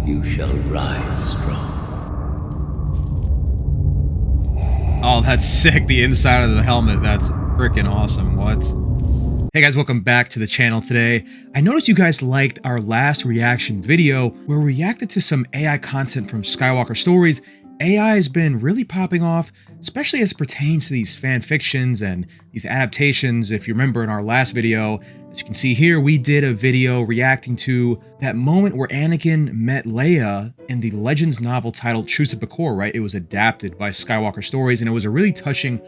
you shall rise strong. Oh, that's sick. The inside of the helmet. That's freaking awesome. What? Hey guys, welcome back to the channel today. I noticed you guys liked our last reaction video where we reacted to some AI content from Skywalker Stories. AI has been really popping off, especially as it pertains to these fan fictions and these adaptations. If you remember in our last video, as you can see here, we did a video reacting to that moment where Anakin met Leia in the Legends novel titled Truce at Bakor, right? It was adapted by Skywalker Stories, and it was a really touching,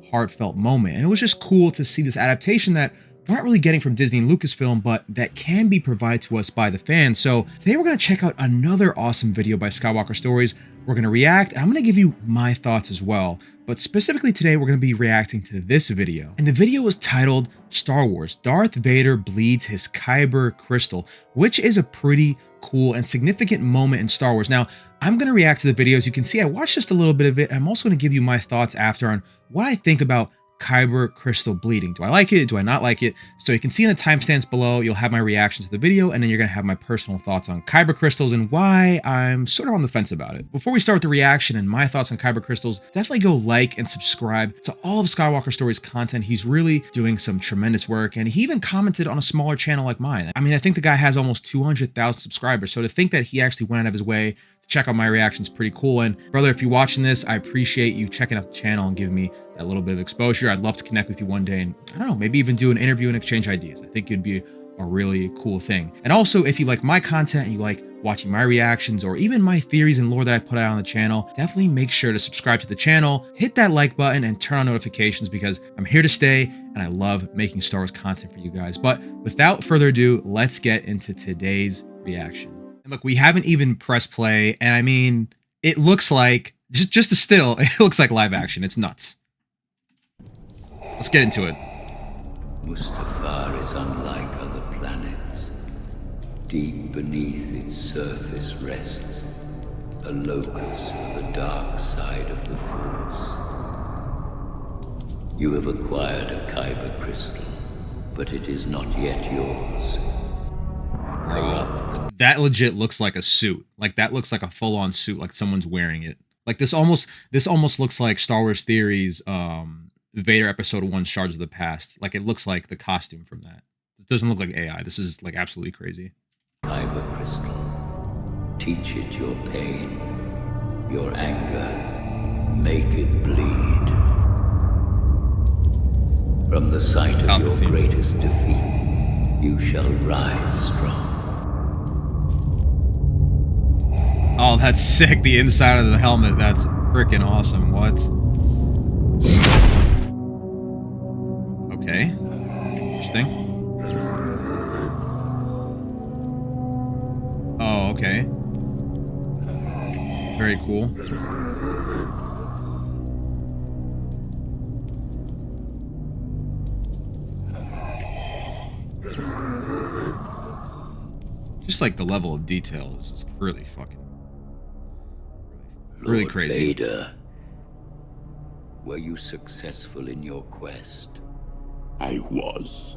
heartfelt moment. And it was just cool to see this adaptation that we're not really getting from Disney and Lucasfilm, but that can be provided to us by the fans. So today we're going to check out another awesome video by Skywalker Stories. We're going to react, and I'm going to give you my thoughts as well. But specifically today, we're going to be reacting to this video. And the video is titled Star Wars, Darth Vader Bleeds His Kyber Crystal, which is a pretty cool and significant moment in Star Wars. Now, I'm going to react to the video. As you can see, I watched just a little bit of it. I'm also going to give you my thoughts after on what I think about Kyber crystal bleeding. Do I like it? Do I not like it? So you can see in the timestamps below, you'll have my reaction to the video, and then you're going to have my personal thoughts on Kyber crystals and why I'm sort of on the fence about it. Before we start with the reaction and my thoughts on Kyber crystals, definitely go like and subscribe to all of Skywalker Stories content. He's really doing some tremendous work, and he even commented on a smaller channel like mine. I mean, I think the guy has almost 200,000 subscribers, so to think that he actually went out of his way check out my reactions, pretty cool. And brother, if you're watching this, I appreciate you checking out the channel and giving me that little bit of exposure. I'd love to connect with you one day and I don't know, maybe even do an interview and exchange ideas. I think it'd be a really cool thing. And also, if you like my content and you like watching my reactions or even my theories and lore that I put out on the channel, definitely make sure to subscribe to the channel, hit that like button and turn on notifications because I'm here to stay and I love making Star Wars content for you guys. But without further ado, let's get into today's reaction. Look, we haven't even pressed play, and I mean, it looks like, just a still, it looks like live action. It's nuts. Let's get into it. Mustafar is unlike other planets. Deep beneath its surface rests a locus for the dark side of the Force. You have acquired a Kyber crystal, but it is not yet yours. That legit looks like a suit. Like that looks like a full-on suit, like someone's wearing it. Like this almost looks like Star Wars Theory's Vader Episode 1 Shards of the Past. Like it looks like the costume from that. It doesn't look like AI. This is like absolutely crazy. Kyber crystal. Teach it your pain, your anger. Make it bleed. From the site of your greatest defeat, you shall rise strong. Oh, that's sick. The inside of the helmet. That's freaking awesome. What? Okay. Interesting. Oh, okay. Very cool. Just like the level of detail is just really fucking really Lord crazy. Vader, were you successful in your quest? I was.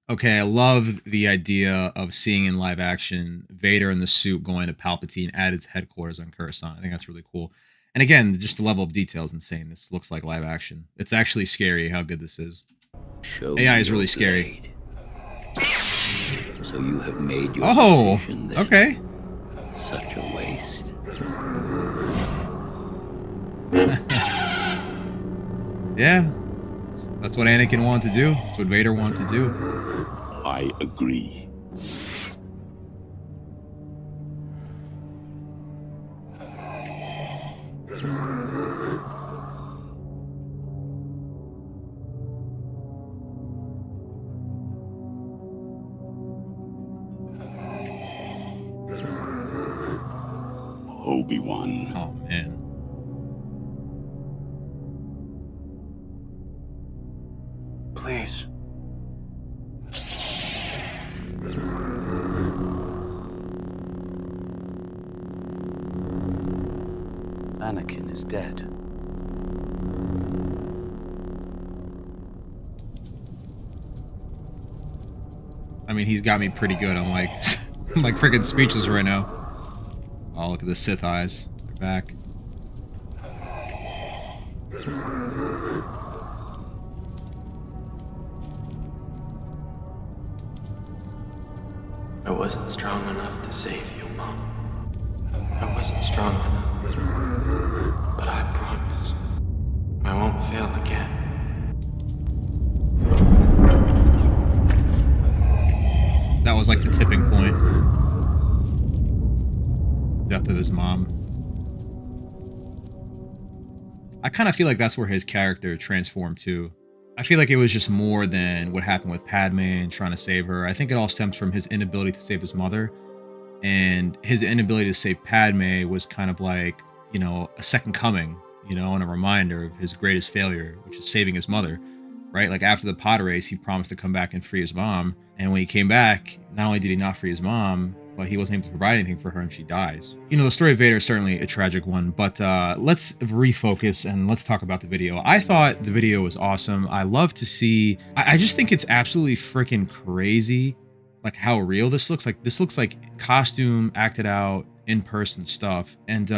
Okay, I love the idea of seeing in live action Vader in the suit going to Palpatine at its headquarters on Coruscant. I think that's really cool. And again, just the level of detail is insane. This looks like live action. It's actually scary how good this is. Show AI me is really your scary. blade. So you have made your Oh, decision then. okay. Such a waste. Yeah, that's what Anakin wanted to do. That's what Vader wanted to do. I agree. Obi-Wan. Oh man. Please. Anakin is dead. I mean, he's got me pretty good. I'm like, I'm like freaking speechless right now. Oh, look at the Sith eyes. They're back. I wasn't strong enough to save you, Mom. I wasn't strong enough. But I promise I won't fail again. That was like the tipping point. Death of his mom. I kind of feel like that's where his character transformed to. I feel like it was just more than what happened with Padme and trying to save her. I think it all stems from his inability to save his mother. And his inability to save Padme was kind of like, you know, a second coming, you know, and a reminder of his greatest failure, which is saving his mother, right? Like after the pod race, he promised to come back and free his mom. And when he came back, not only did he not free his mom, but he wasn't able to provide anything for her and she dies. You know, the story of Vader is certainly a tragic one, but let's refocus and let's talk about the video. I thought the video was awesome. I love to see, I just think it's absolutely freaking crazy, like how real this looks. Like this looks like costume acted out in-person stuff, and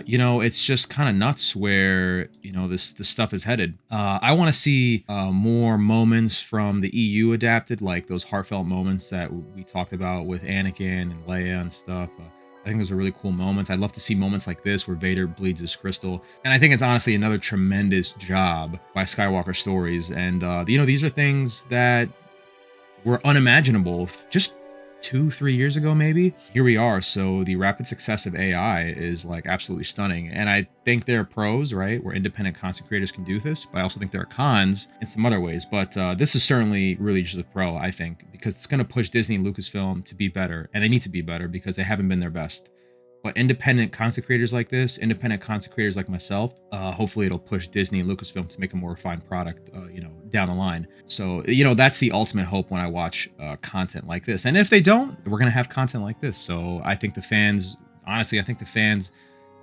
you know, it's just kind of nuts where, you know, this stuff is headed. I want to see more moments from the EU adapted, like those heartfelt moments that we talked about with Anakin and Leia and stuff. I think those are really cool moments. I'd love to see moments like this where Vader bleeds his crystal, and I think it's honestly another tremendous job by Skywalker Stories. And you know, these are things that were unimaginable just 2-3 years ago, maybe. Here we are. So the rapid success of AI is like absolutely stunning, and I think there are pros, right, where independent content creators can do this, but I also think there are cons in some other ways. But this is certainly really just a pro, I think, because it's going to push Disney and Lucasfilm to be better, and they need to be better because they haven't been their best. But independent content creators like this, independent content creators like myself, hopefully it'll push Disney and Lucasfilm to make a more refined product, you know, down the line. So, you know, that's the ultimate hope when I watch content like this. And if they don't, we're going to have content like this. So I think the fans, honestly, I think the fans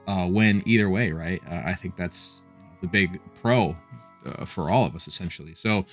win either way, right? I think that's the big pro for all of us, essentially. So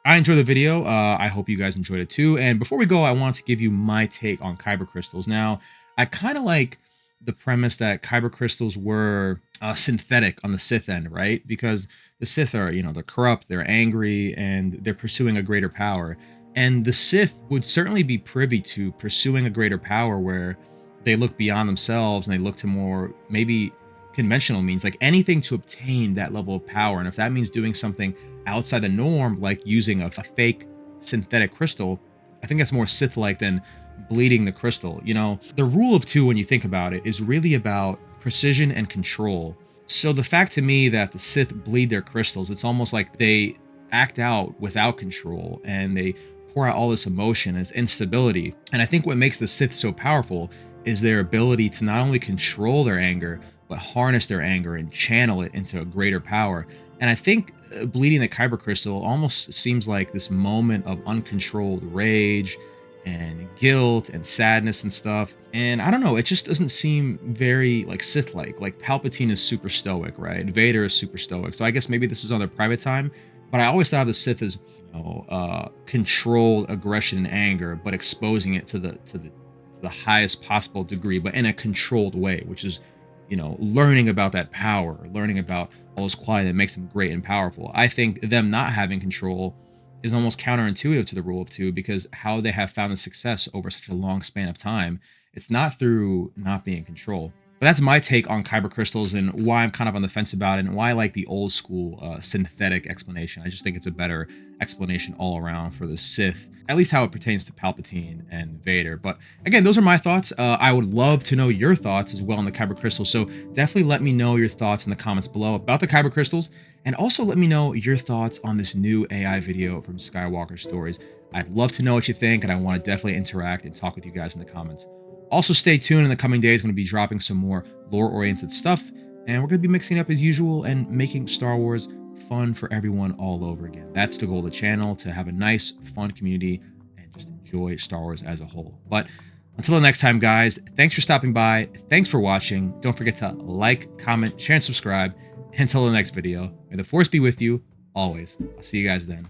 I enjoyed the video. I hope you guys enjoyed it too. And before we go, I want to give you my take on kyber crystals. Now, I kind of like the premise that kyber crystals were synthetic on the Sith end, right? Because the Sith are, you know, they're corrupt, they're angry, and they're pursuing a greater power. And the Sith would certainly be privy to pursuing a greater power where they look beyond themselves and they look to more maybe conventional means, like anything to obtain that level of power. And if that means doing something outside the norm, like using a fake synthetic crystal, I think that's more Sith-like than bleeding the crystal. You know, the rule of two, when you think about it, is really about precision and control. So the fact to me that the Sith bleed their crystals, it's almost like they act out without control and they pour out all this emotion as instability. And I think what makes the Sith so powerful is their ability to not only control their anger, but harness their anger and channel it into a greater power. And I think bleeding the kyber crystal almost seems like this moment of uncontrolled rage and guilt and sadness and stuff. And I don't know, it just doesn't seem very like Sith-like. Like Palpatine is super stoic, right? Vader is super stoic. So I guess maybe this is on their private time, but I always thought of the Sith as, you know, controlled aggression and anger, but exposing it to the highest possible degree, but in a controlled way, which is, you know, learning about that power, learning about all those qualities that makes them great and powerful. I think them not having control is almost counterintuitive to the rule of two, because how they have found the success over such a long span of time, it's not through not being in control. But that's my take on kyber crystals and why I'm kind of on the fence about it and why I like the old school synthetic explanation. I just think it's a better explanation all around for the Sith, at least how it pertains to Palpatine and Vader. But again, those are my thoughts. I would love to know your thoughts as well on the kyber crystals. So definitely let me know your thoughts in the comments below about the kyber crystals. And also let me know your thoughts on this new AI video from Skywalker Stories. I'd love to know what you think, and I want to definitely interact and talk with you guys in the comments. Also, stay tuned. In the coming days, I'm going to be dropping some more lore-oriented stuff, and we're going to be mixing it up as usual and making Star Wars fun for everyone all over again. That's the goal of the channel, to have a nice, fun community and just enjoy Star Wars as a whole. But until the next time, guys, thanks for stopping by. Thanks for watching. Don't forget to like, comment, share, and subscribe. Until the next video, may the Force be with you always. I'll see you guys then.